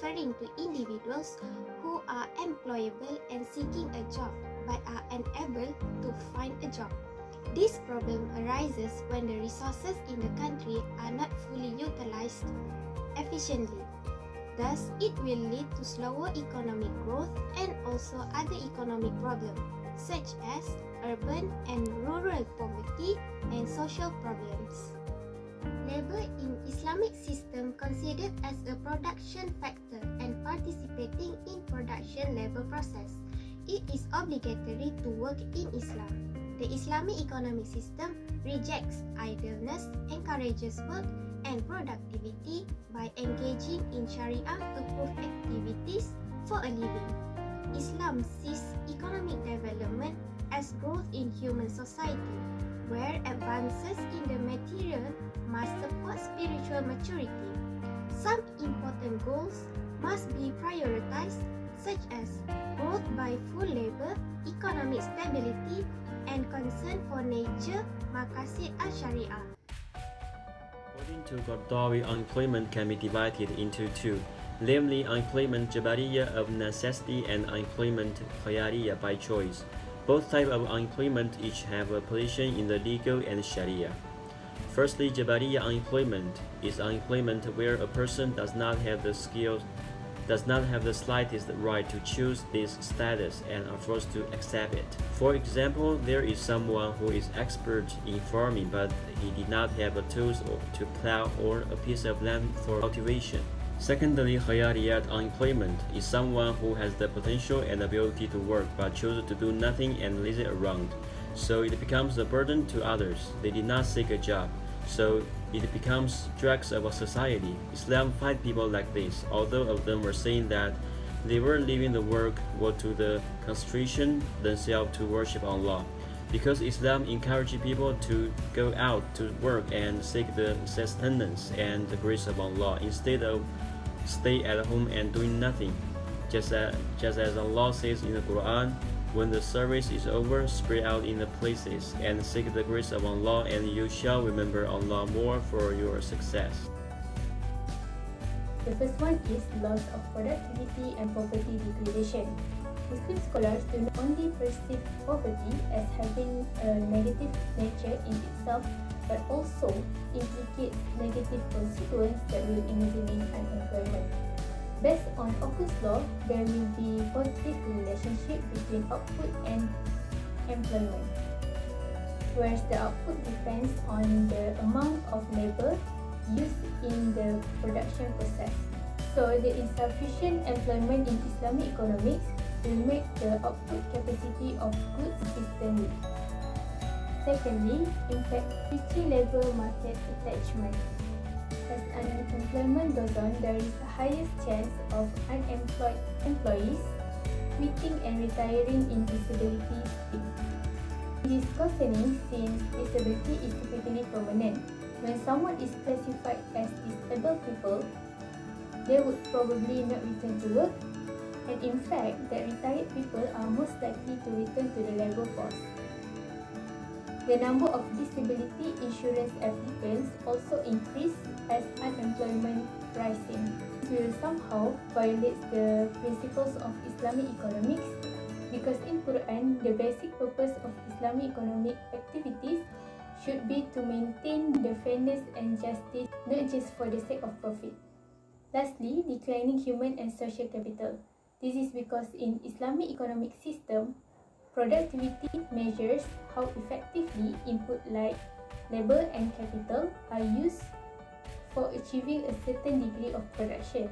referring to individuals who are employable and seeking a job but are unable to find a job. This problem arises when the resources in the country are not fully utilized efficiently. Thus, it will lead to slower economic growth and also other economic problems such as urban and rural poverty and social problems. Labor in Islamic system considered as a production factor and participating in production labor process. It is obligatory to work in Islam. The Islamic economic system rejects idleness, encourages work and productivity by engaging in Sharia-approved activities for a living. Islam sees economic development as growth in human society, where advances in the material must support spiritual maturity. Some important goals must be prioritized, such as growth by full labor, economic stability, and concern for nature, maqasid al-Sharia. According to Qardawi, unemployment can be divided into two, namely unemployment Jabariyya of necessity and unemployment Khayariyya by choice. Both types of unemployment each have a position in the legal and Sharia. Firstly, Jabariyya unemployment is unemployment where a person does not have the slightest right to choose this status and are forced to accept it. For example, there is someone who is expert in farming but he did not have the tools to plow or a piece of land for cultivation. Secondly, Khayariyat unemployment is someone who has the potential and ability to work but chooses to do nothing and lazy around. So it becomes a burden to others. They did not seek a job, so it becomes dregs of a society. Islam fights people like this, although of them were saying that they were leaving the work or to the constitution themselves to worship Allah. Because Islam encourages people to go out to work and seek the sustenance and the grace of Allah instead of stay at home and doing nothing. Just as Allah says in the Quran, when the service is over, spread out in the places and seek the grace of Allah, and you shall remember Allah more for your success. The first one is loss of productivity and poverty degradation. Muslim scholars do not only perceive poverty as having a negative nature in itself, but also implicates negative consequences that will eliminate unemployment. Based on Ockh's law, there will be positive relationship between output and employment, whereas the output depends on the amount of labor used in the production process. So the insufficient employment in Islamic economics will make the output capacity of goods consistently. Secondly, impact future labor market attachment. As unemployment goes on, there is a highest chance of unemployed employees quitting and retiring in disability scheme. It is concerning since disability is typically permanent. When someone is classified as disabled people, they would probably not return to work, and in fact, that retired people are most likely to return to the labour force. The number of disability insurance applicants also increase as unemployment rising. This will somehow violate the principles of Islamic economics, because in Quran, the basic purpose of Islamic economic activities should be to maintain the fairness and justice, not just for the sake of profit. Lastly, declining human and social capital. This is because in Islamic economic system, productivity measures how effectively input like labor and capital are used for achieving a certain degree of production.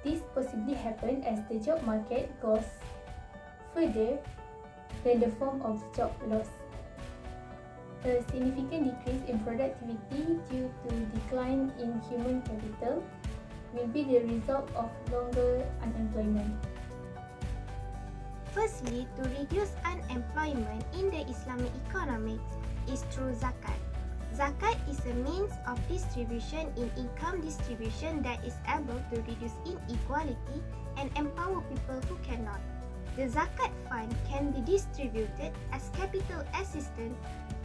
This possibly happens as the job market goes further than the form of job loss. A significant decrease in productivity due to decline in human capital will be the result of longer unemployment. Firstly, to reduce unemployment in the Islamic economics is through zakat. Zakat is a means of distribution in income distribution that is able to reduce inequality and empower people who cannot. The zakat fund can be distributed as capital assistance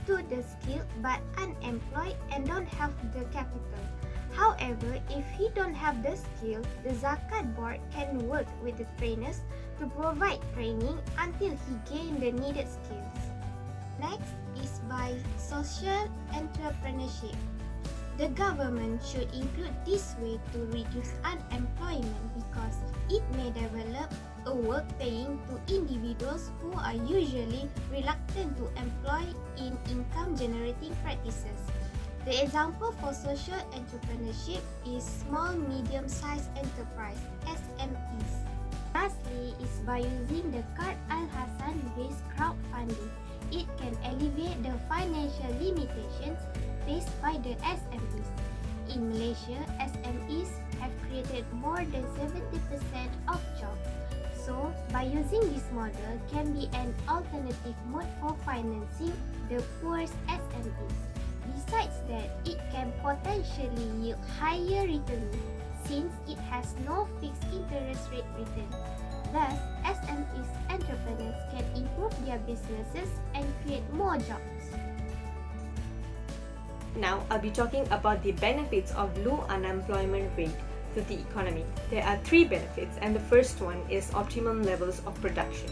to the skilled but unemployed and don't have the capital. However, if he don't have the skill, the Zakat board can work with the trainers to provide training until he gain the needed skills. Next is by social entrepreneurship. The government should include this way to reduce unemployment because it may develop a work paying to individuals who are usually reluctant to employ in income-generating practices. The example for social entrepreneurship is small medium-sized enterprise (SMEs). Lastly is by using the Qard Al-Hassan-based crowdfunding. It can alleviate the financial limitations faced by the SMEs. In Malaysia, SMEs have created more than 70% of jobs. So, by using this model can be an alternative mode for financing the poorest SMEs. Besides that, it can potentially yield higher returns since it has no fixed interest rate return. Thus, SMEs entrepreneurs can improve their businesses and create more jobs. Now, I'll be talking about the benefits of low unemployment rate to the economy. There are three benefits, and the first one is optimum levels of production.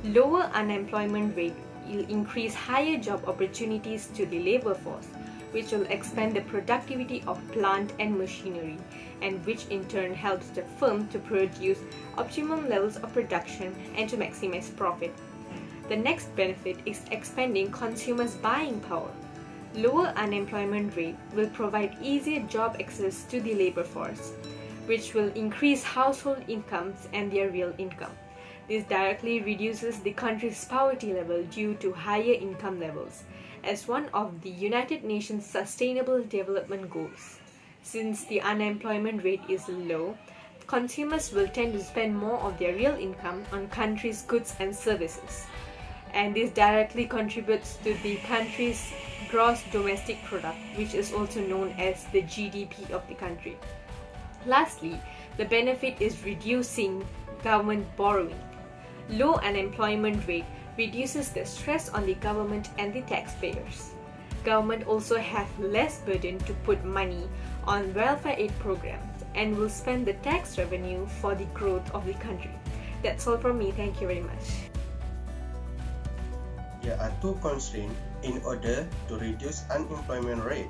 Lower unemployment rate will increase higher job opportunities to the labor force, which will expand the productivity of plant and machinery, and which in turn helps the firm to produce optimum levels of production and to maximize profit. The next benefit is expanding consumers' buying power. Lower unemployment rate will provide easier job access to the labor force, which will increase household incomes and their real income. This directly reduces the country's poverty level due to higher income levels, as one of the United Nations Sustainable Development Goals. Since the unemployment rate is low, consumers will tend to spend more of their real income on country's goods and services. And this directly contributes to the country's gross domestic product, which is also known as the GDP of the country. Lastly, the benefit is reducing government borrowing. Low unemployment rate reduces the stress on the government and the taxpayers. Government also have less burden to put money on welfare aid programs and will spend the tax revenue for the growth of the country. That's all from me. Thank you very much. There are two constraints in order to reduce unemployment rate.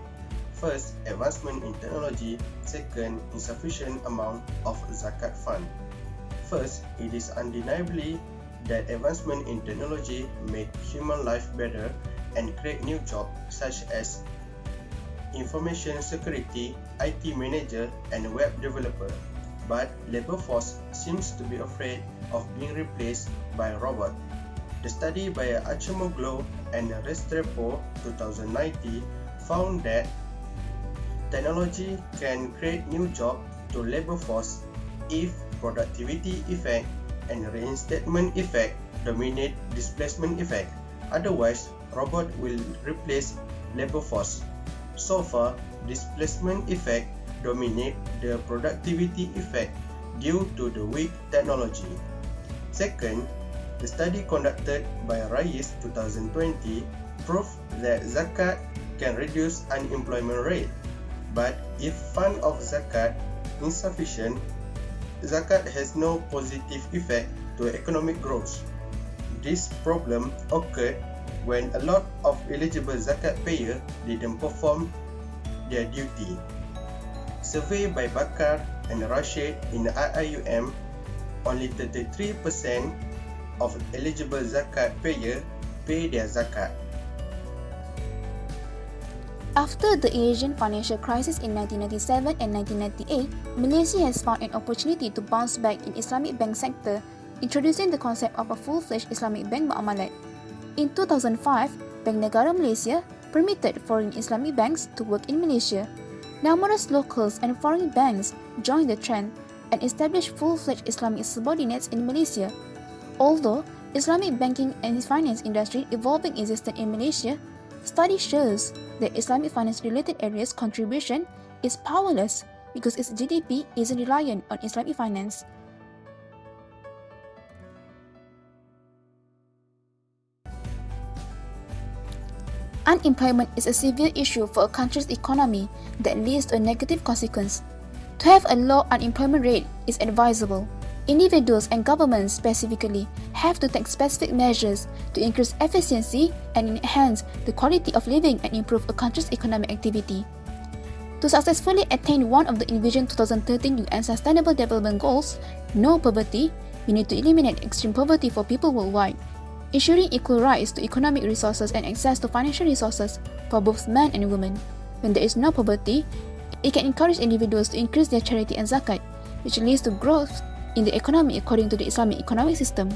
First, advancement in technology. Second, insufficient amount of zakat fund. First, it is undeniably that advancement in technology make human life better and create new jobs such as information security, IT manager, and web developer. But labor force seems to be afraid of being replaced by robot. The study by Acemoglu and Restrepo 2019 found that technology can create new jobs to labor force if productivity effect and reinstatement effect dominate displacement effect. Otherwise, robot will replace labor force. So far, displacement effect dominate the productivity effect due to the weak technology. Second, the study conducted by Rais 2020 proved that zakat can reduce unemployment rate. But if fund of zakat insufficient, zakat has no positive effect to economic growth. This problem occurred when a lot of eligible zakat payers didn't perform their duty. Survey by Bakar and Rashid in the IIUM, only 33% of eligible zakat payers pay their zakat. After the Asian financial crisis in 1997 and 1998, Malaysia has found an opportunity to bounce back in Islamic bank sector, introducing the concept of a full-fledged Islamic bank muamalat. In 2005, Bank Negara Malaysia permitted foreign Islamic banks to work in Malaysia. Numerous locals and foreign banks joined the trend and established full-fledged Islamic subordinates in Malaysia. Although Islamic banking and finance industry evolving existed in Malaysia, study shows that Islamic finance-related areas' contribution is powerless because its GDP isn't reliant on Islamic finance. unemployment is a severe issue for a country's economy that leads to a negative consequence. To have a low unemployment rate is advisable. Individuals and governments specifically have to take specific measures to increase efficiency and enhance the quality of living and improve a country's economic activity. To successfully attain one of the envisioned 2013 UN Sustainable Development Goals, no poverty, we need to eliminate extreme poverty for people worldwide, ensuring equal rights to economic resources and access to financial resources for both men and women. When there is no poverty, it can encourage individuals to increase their charity and zakat, which leads to growth in the economy according to the Islamic economic system.